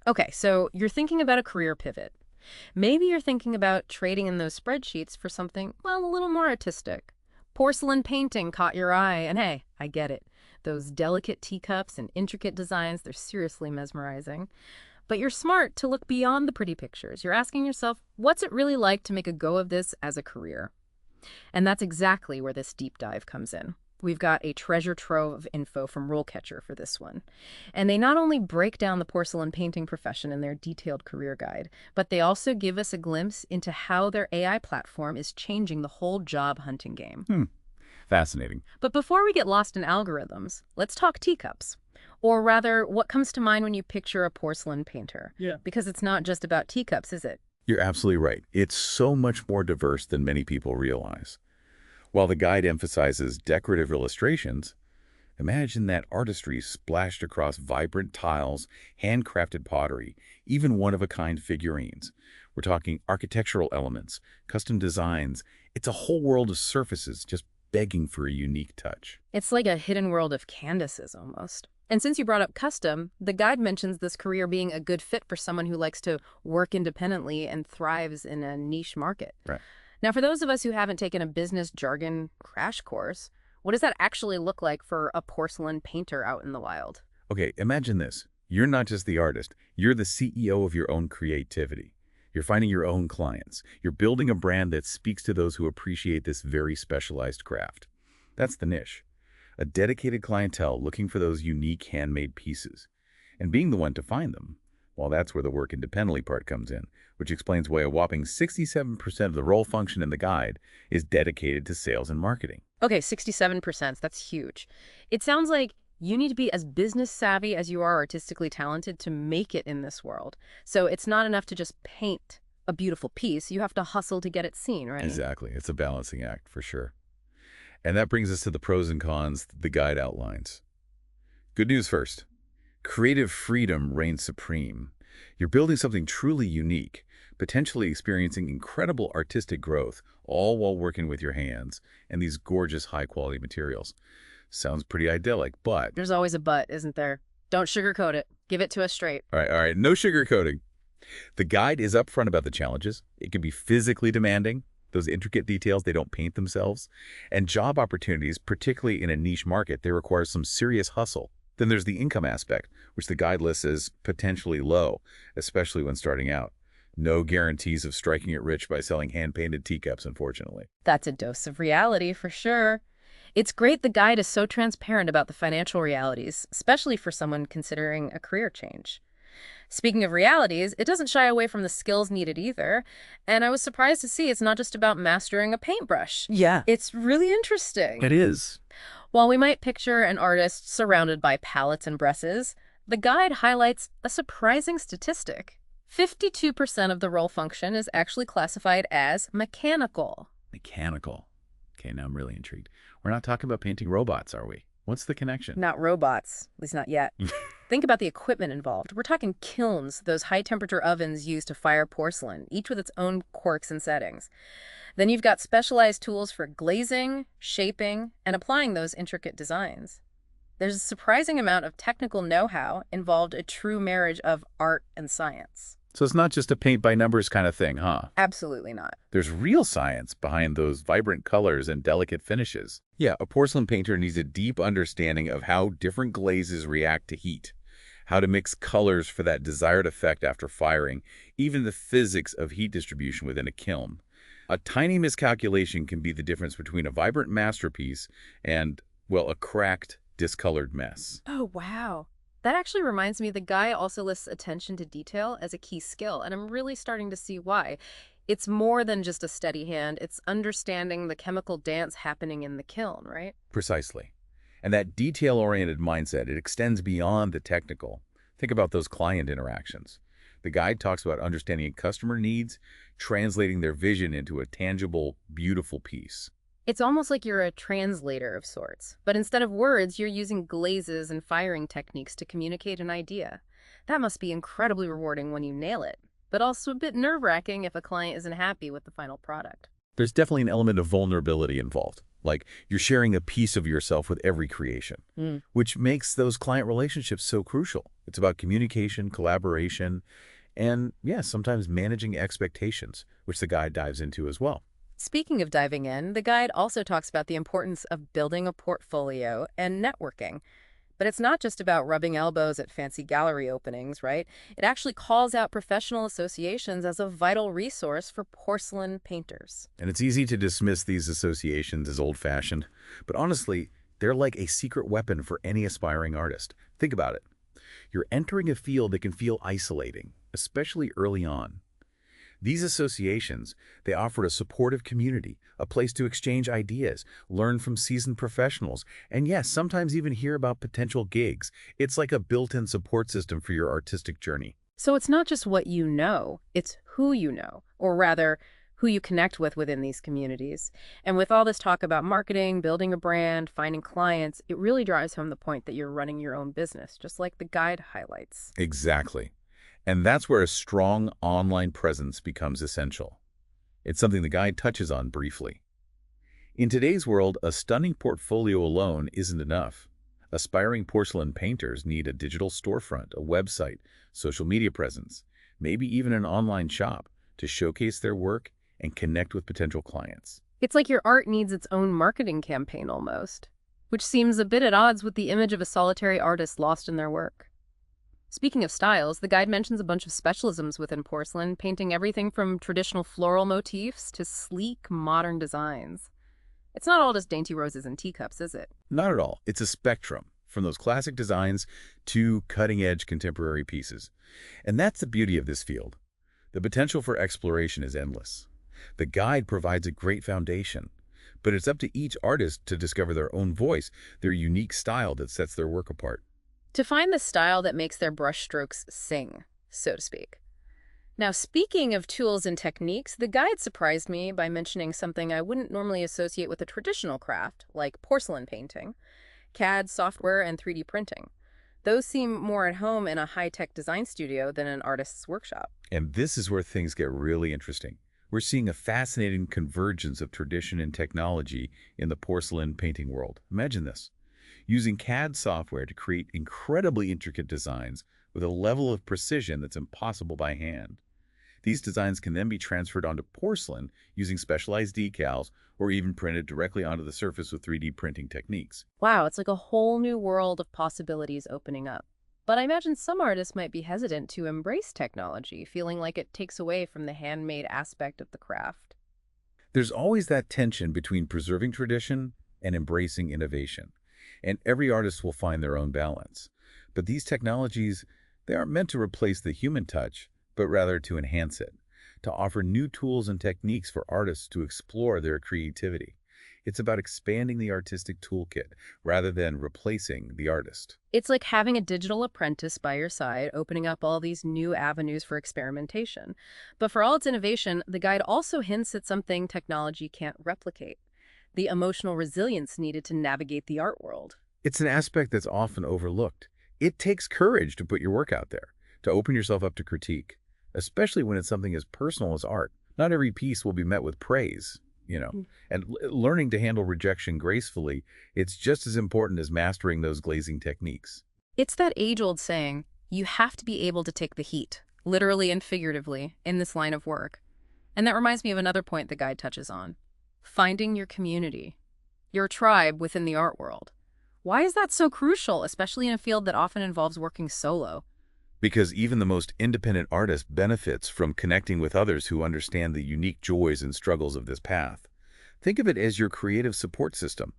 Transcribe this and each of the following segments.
Okay, so you're thinking about a career pivot. Maybe you're thinking about trading in those spreadsheets for something, well, a little more artistic. Porcelain painting caught your eye, and hey, I get it. Those delicate teacups and intricate designs, they're seriously mesmerizing. But you're smart to look beyond the pretty pictures. You're asking yourself, what's it really like to make a go of this as a career? And that's exactly where this deep dive comes in. We've got a treasure trove of info from RoleCatcher for this one. And they not only break down the porcelain painting profession in their detailed career guide, but they also give us a glimpse into how their AI platform is changing the whole job hunting game. Fascinating. But before we get lost in algorithms, let's talk teacups. Or rather, what comes to mind when you picture a porcelain painter? Yeah. Because it's not just about teacups, is it? You're absolutely right. It's so much more diverse than many people realize. While the guide emphasizes decorative illustrations, imagine that artistry splashed across vibrant tiles, handcrafted pottery, even one-of-a-kind figurines. We're talking architectural elements, custom designs. It's a whole world of surfaces just begging for a unique touch. It's like a hidden world of Candaces almost. And since you brought up custom, the guide mentions this career being a good fit for someone who likes to work independently and thrives in a niche market. Right. Now, for those of us who haven't taken a business jargon crash course, what does that actually look like for a porcelain painter out in the wild? Okay, imagine this. You're not just the artist. You're the CEO of your own creativity. You're finding your own clients. You're building a brand that speaks to those who appreciate this very specialized craft. That's the niche. A dedicated clientele looking for those unique handmade pieces. And being the one to find them, well, that's where the work independently part comes in, which explains why a whopping 67% of the role function in the guide is dedicated to sales and marketing. Okay, 67%, that's huge. It sounds like you need to be as business savvy as you are artistically talented to make it in this world. So it's not enough to just paint a beautiful piece. You have to hustle to get it seen, right? Exactly. It's a balancing act for sure. And that brings us to the pros and cons the guide outlines. Good news first. Creative freedom reigns supreme. You're building something truly unique, potentially experiencing incredible artistic growth, all while working with your hands and these gorgeous high-quality materials. Sounds pretty idyllic, but... There's always a but, isn't there? Don't sugarcoat it. Give it to us straight. All right, no sugarcoating. The guide is upfront about the challenges. It can be physically demanding. Those intricate details, they don't paint themselves. And job opportunities, particularly in a niche market, they require some serious hustle. Then there's the income aspect, which the guide lists as potentially low, especially when starting out. No guarantees of striking it rich by selling hand-painted teacups, unfortunately. That's a dose of reality for sure. It's great the guide is so transparent about the financial realities, especially for someone considering a career change. Speaking of realities, it doesn't shy away from the skills needed either, and I was surprised to see it's not just about mastering a paintbrush. Yeah, It's really interesting. it is. While we might picture an artist surrounded by palettes and brushes, the guide highlights a surprising statistic. 52% of the role function is actually classified as mechanical. Mechanical. Okay, now I'm really intrigued. We're not talking about painting robots, are we? What's the connection? Not robots, at least not yet. Think about the equipment involved. We're talking kilns, those high-temperature ovens used to fire porcelain, each with its own quirks and settings. Then you've got specialized tools for glazing, shaping, and applying those intricate designs. There's a surprising amount of technical know-how involved, a true marriage of art and science. So it's not just a paint-by-numbers kind of thing, huh? Absolutely not. There's real science behind those vibrant colors and delicate finishes. Yeah, a porcelain painter needs a deep understanding of how different glazes react to heat, how to mix colors for that desired effect after firing, even the physics of heat distribution within a kiln. A tiny miscalculation can be the difference between a vibrant masterpiece and, well, a cracked, discolored mess. Oh, wow. That actually reminds me, the guy also lists attention to detail as a key skill, and I'm really starting to see why. It's more than just a steady hand. It's understanding the chemical dance happening in the kiln, right? Precisely. And that detail-oriented mindset, it extends beyond the technical. Think about those client interactions. The guide talks about understanding customer needs, translating their vision into a tangible, beautiful piece. It's almost like you're a translator of sorts, but instead of words, you're using glazes and firing techniques to communicate an idea. That must be incredibly rewarding when you nail it, but also a bit nerve-wracking if a client isn't happy with the final product. There's definitely an element of vulnerability involved. Like you're sharing a piece of yourself with every creation, Mm. which makes those client relationships so crucial. It's about communication, collaboration, and, yeah, sometimes managing expectations, which the guide dives into as well. Speaking of diving in, the guide also talks about the importance of building a portfolio and networking. But it's not just about rubbing elbows at fancy gallery openings, right? It actually calls out professional associations as a vital resource for porcelain painters. And it's easy to dismiss these associations as old-fashioned, but honestly, they're like a secret weapon for any aspiring artist. Think about it. You're entering a field that can feel isolating, especially early on. These associations, they offer a supportive community, a place to exchange ideas, learn from seasoned professionals, and yes, sometimes even hear about potential gigs. It's like a built-in support system for your artistic journey. So it's not just what you know, it's who you know, or rather, who you connect with within these communities. And with all this talk about marketing, building a brand, finding clients, it really drives home the point that you're running your own business, just like the guide highlights. Exactly. And that's where a strong online presence becomes essential. It's something the guide touches on briefly. In today's world, a stunning portfolio alone isn't enough. Aspiring porcelain painters need a digital storefront, a website, social media presence, maybe even an online shop to showcase their work and connect with potential clients. It's like your art needs its own marketing campaign almost, which seems a bit at odds with the image of a solitary artist lost in their work. Speaking of styles, the guide mentions a bunch of specialisms within porcelain, painting everything from traditional floral motifs to sleek, modern designs. It's not all just dainty roses and teacups, is it? Not at all. It's a spectrum, from those classic designs to cutting-edge contemporary pieces. And that's the beauty of this field. The potential for exploration is endless. The guide provides a great foundation, but it's up to each artist to discover their own voice, their unique style that sets their work apart. To find the style that makes their brushstrokes sing, so to speak. Now, speaking of tools and techniques, the guide surprised me by mentioning something I wouldn't normally associate with a traditional craft, like porcelain painting, CAD software, and 3D printing. Those seem more at home in a high-tech design studio than an artist's workshop. And this is where things get really interesting. We're seeing a fascinating convergence of tradition and technology in the porcelain painting world. Imagine this. Using CAD software to create incredibly intricate designs with a level of precision that's impossible by hand. These designs can then be transferred onto porcelain using specialized decals or even printed directly onto the surface with 3D printing techniques. Wow, it's like a whole new world of possibilities opening up. But I imagine some artists might be hesitant to embrace technology, feeling like it takes away from the handmade aspect of the craft. There's always that tension between preserving tradition and embracing innovation, and every artist will find their own balance. But these technologies, they aren't meant to replace the human touch, but rather to enhance it, to offer new tools and techniques for artists to explore their creativity. It's about expanding the artistic toolkit rather than replacing the artist. It's like having a digital apprentice by your side, opening up all these new avenues for experimentation. But for all its innovation, the guide also hints at something technology can't replicate: the emotional resilience needed to navigate the art world. It's an aspect that's often overlooked. It takes courage to put your work out there, to open yourself up to critique, especially when it's something as personal as art. Not every piece will be met with praise, Mm. and learning to handle rejection gracefully, it's just as important as mastering those glazing techniques. It's that age-old saying, you have to be able to take the heat, literally and figuratively, in this line of work. And that reminds me of another point the guide touches on: finding your community, your tribe within the art world. Why is that so crucial, especially in a field that often involves working solo? Because even the most independent artist benefits from connecting with others who understand the unique joys and struggles of this path. Think of it as your creative support system,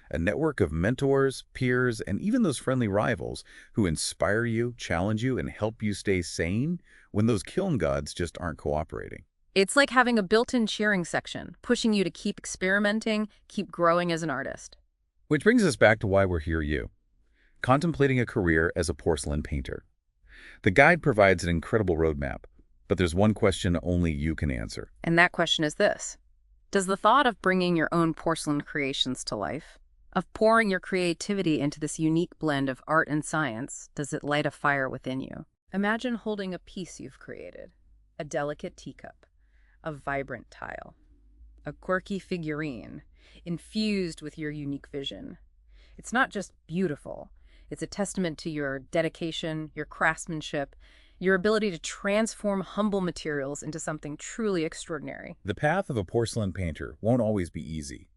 a network of mentors, peers, and even those friendly rivals who inspire you, challenge you, and help you stay sane when those kiln gods just aren't cooperating. It's like having a built-in cheering section, pushing you to keep experimenting, keep growing as an artist. Which brings us back to why we're here, contemplating a career as a porcelain painter. The guide provides an incredible roadmap, but there's one question only you can answer. And that question is this: does the thought of bringing your own porcelain creations to life, of pouring your creativity into this unique blend of art and science, does it light a fire within you? Imagine holding a piece you've created: a delicate teacup, a vibrant tile, a quirky figurine, infused with your unique vision. It's not just beautiful, it's a testament to your dedication, your craftsmanship, your ability to transform humble materials into something truly extraordinary. The path of a porcelain painter won't always be easy,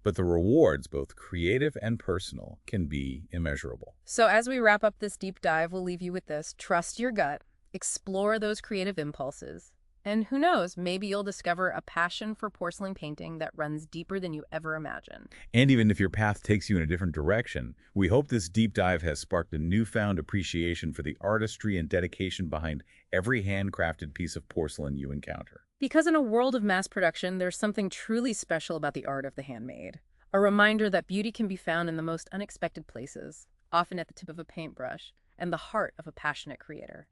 but the rewards, both creative and personal, can be immeasurable. So, as we wrap up this deep dive, we'll leave you with this: trust your gut, explore those creative impulses, and who knows, maybe you'll discover a passion for porcelain painting that runs deeper than you ever imagined. And even if your path takes you in a different direction, we hope this deep dive has sparked a newfound appreciation for the artistry and dedication behind every handcrafted piece of porcelain you encounter. Because in a world of mass production, there's something truly special about the art of the handmade. A reminder that beauty can be found in the most unexpected places, often at the tip of a paintbrush, and the heart of a passionate creator.